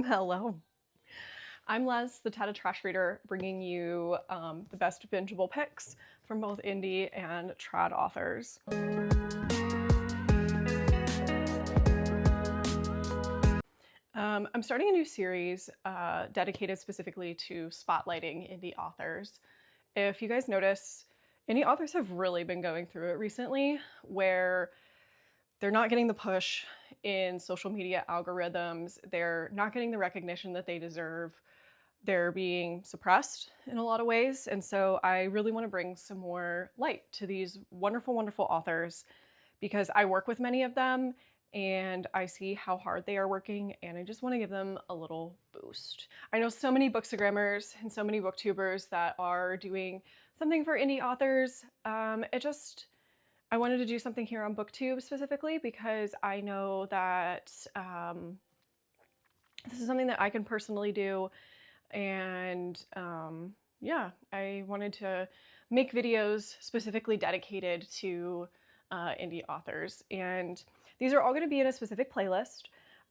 Hello. I'm Les, the Tata Trash Reader, bringing you the best bingeable picks from both indie and trad authors. I'm starting a new series dedicated specifically to spotlighting indie authors. If you guys notice, indie authors have really been going through it recently, where they're not getting the push in social media algorithms, they're not getting the recognition that they deserve, they're being suppressed in a lot of ways. And so I really want to bring some more light to these wonderful, wonderful authors because I work with many of them and I see how hard they are working and I just want to give them a little boost. I know so many bookstagrammers and so many booktubers that are doing something for indie authors. I wanted to do something here on BookTube specifically because I know that this is something that I can personally do. And yeah, I wanted to make videos specifically dedicated to indie authors. And these are all going to be in a specific playlist.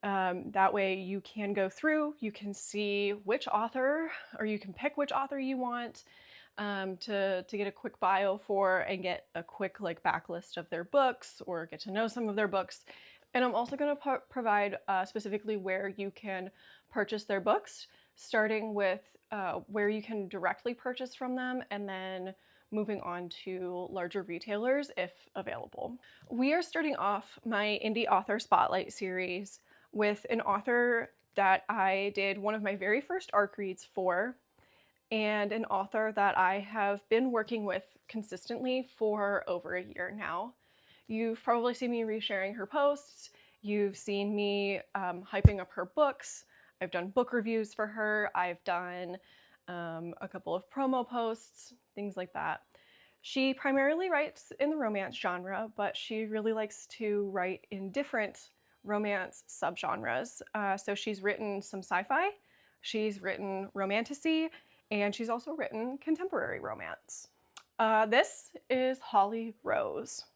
That way you can go through, you can see which author, or you can pick which author you want to get a quick bio for and get a quick backlist of their books or get to know some of their books. And I'm also going to provide specifically where you can purchase their books, starting with where you can directly purchase from them and then moving on to larger retailers if available. We are starting off my Indie Author Spotlight series with an author that I did one of my very first ARC reads for, and an author that I have been working with consistently for over a year now. You've probably seen me resharing her posts. You've seen me hyping up her books. I've done book reviews for her. I've done a couple of promo posts, things like that. She primarily writes in the romance genre, but she really likes to write in different romance subgenres. So she's written some sci-fi, she's written romantasy, and she's also written contemporary romance. This is Holly Rose.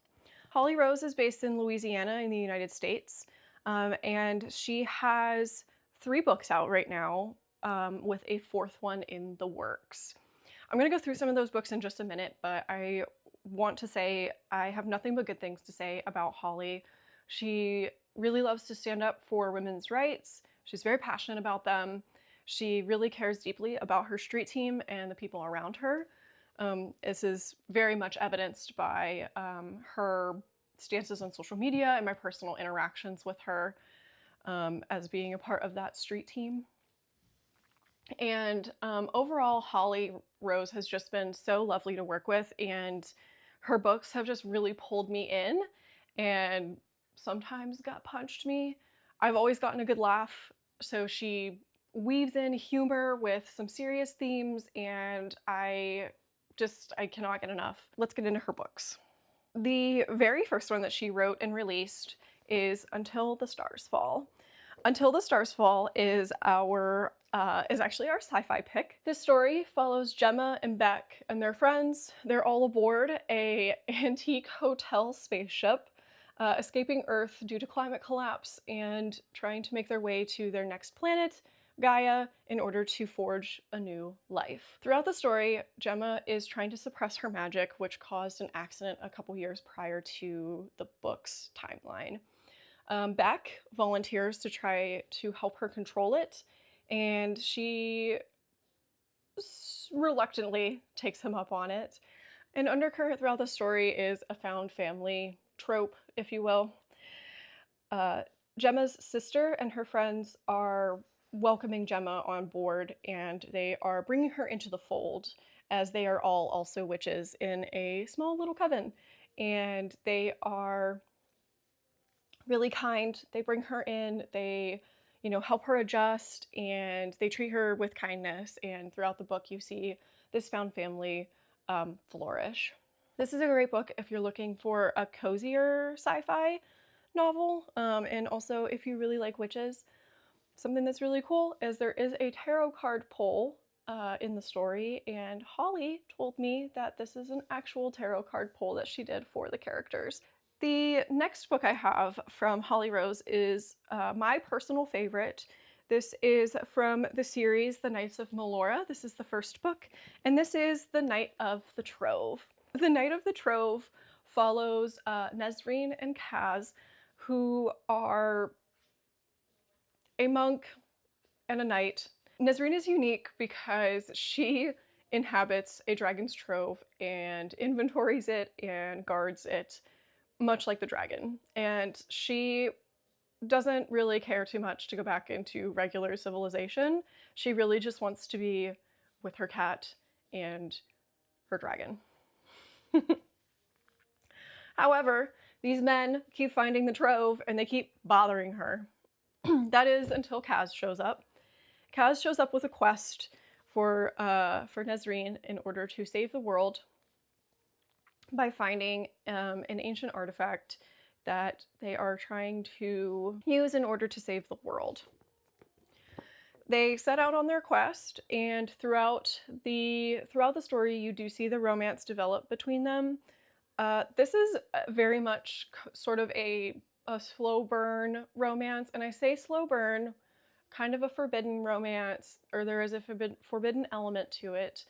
Holly Rose is based in Louisiana in the United States, and she has 3 books out right now, with a 4th one in the works. I'm going to go through some of those books in just a minute, but I want to say I have nothing but good things to say about Holly. She really loves to stand up for women's rights. She's very passionate about them. She really cares deeply about her street team and the people around her. This is very much evidenced by her stances on social media and my personal interactions with her as being a part of that street team. And overall, Holly Rose has just been so lovely to work with, and her books have just really pulled me in and sometimes gut punched me. I've always gotten a good laugh, so she weaves in humor with some serious themes, and I cannot get enough. Let's get into her books. The very first one that she wrote and released is Until the Stars Fall. Until the Stars Fall is actually our sci-fi pick. This story follows Gemma and Beck and their friends. They're all aboard a antique hotel spaceship, escaping Earth due to climate collapse and trying to make their way to their next planet, Gaia, in order to forge a new life. Throughout the story, Gemma is trying to suppress her magic, which caused an accident a couple years prior to the book's timeline. Beck volunteers to try to help her control it, and she reluctantly takes him up on it. An undercurrent throughout the story is a found family trope, if you will. Gemma's sister and her friends are welcoming Gemma on board, and they are bringing her into the fold, as they are all also witches in a small little coven, and they are really kind. They bring her in, they help her adjust, and they treat her with kindness, and throughout the book you see this found family flourish. This is a great book if you're looking for a cozier sci-fi novel, and also if you really like witches. Something that's really cool is there is a tarot card pull in the story, and Holly told me that this is an actual tarot card pull that she did for the characters. The next book I have from Holly Rose is my personal favorite. This is from the series The Knights of Melora. This is the first book, and this is The Knight of the Trove. The Knight of the Trove follows Nesrine and Kaz, who are a monk and a knight. Nesrine is unique because she inhabits a dragon's trove and inventories it and guards it, much like the dragon. And she doesn't really care too much to go back into regular civilization. She really just wants to be with her cat and her dragon. However, these men keep finding the trove and they keep bothering her. That is until Kaz shows up. Kaz shows up with a quest for Nesrine in order to save the world by finding an ancient artifact that they are trying to use in order to save the world. They set out on their quest, and throughout the story, you do see the romance develop between them. This is very much sort of a slow burn romance, and I say slow burn, kind of a forbidden romance, or there is a forbidden element to it,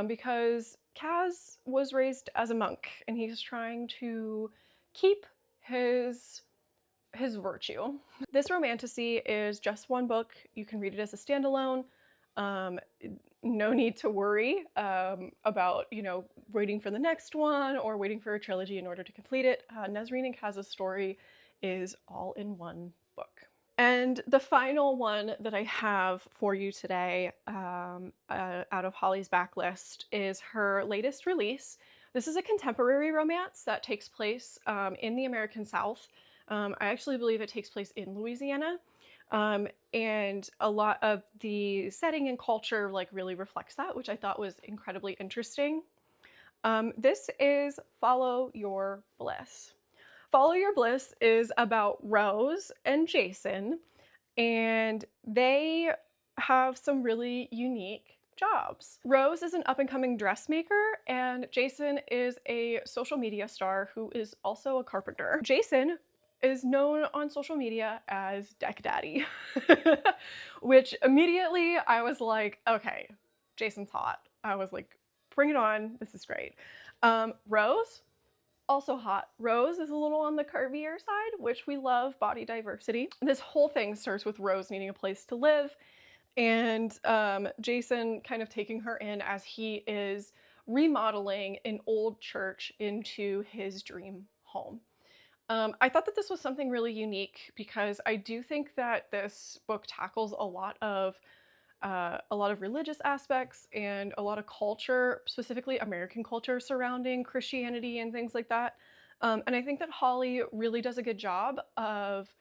because Kaz was raised as a monk, and he's trying to keep his virtue. This romantasy is just one book. You can read it as a standalone. No need to worry about, waiting for the next one or waiting for a trilogy in order to complete it. Nesrine and Kaz's story is all in one book. And the final one that I have for you today out of Holly's backlist is her latest release. This is a contemporary romance that takes place in the American South. I actually believe it takes place in Louisiana. And a lot of the setting and culture really reflects that, which I thought was incredibly interesting. This is Follow Your Bliss. Follow Your Bliss is about Rose and Jason, and they have some really unique jobs. Rose is an up-and-coming dressmaker, and Jason is a social media star who is also a carpenter. Jason is known on social media as Deck Daddy, which immediately I was like, okay, Jason's hot. I was like, bring it on, this is great. Rose, also hot. Rose is a little on the curvier side, which we love, body diversity. This whole thing starts with Rose needing a place to live, and Jason kind of taking her in as he is remodeling an old church into his dream home. I thought that this was something really unique because I do think that this book tackles a lot of religious aspects and a lot of culture, specifically American culture surrounding Christianity and things like that. And I think that Holly really does a good job of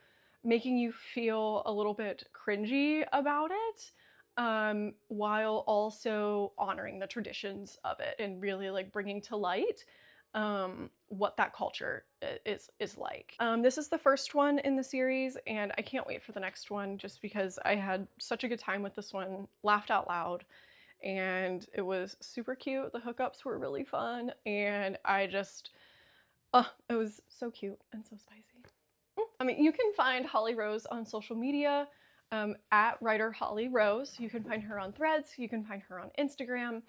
making you feel a little bit cringy about it, while also honoring the traditions of it and really bringing to light what that culture is like. This is the first one in the series, and I can't wait for the next one just because I had such a good time with this one, laughed out loud, and it was super cute. The hookups were really fun, and I just, it was so cute and so spicy. You can find Holly Rose on social media at writer Holly Rose. You can find her on Threads, you can find her on Instagram.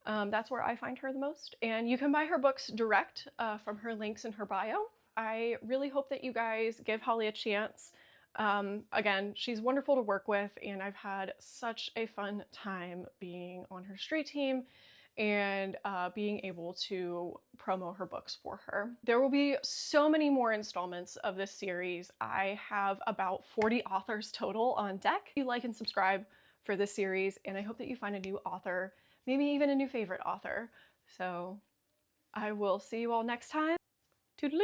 That's where I find her the most. And you can buy her books direct from her links in her bio. I really hope that you guys give Holly a chance. Again, she's wonderful to work with, and I've had such a fun time being on her street team and being able to promo her books for her. There will be so many more installments of this series. I have about 40 authors total on deck. You like and subscribe for this series, and I hope that you find a new author, maybe even a new favorite author. So I will see you all next time. Toodaloo!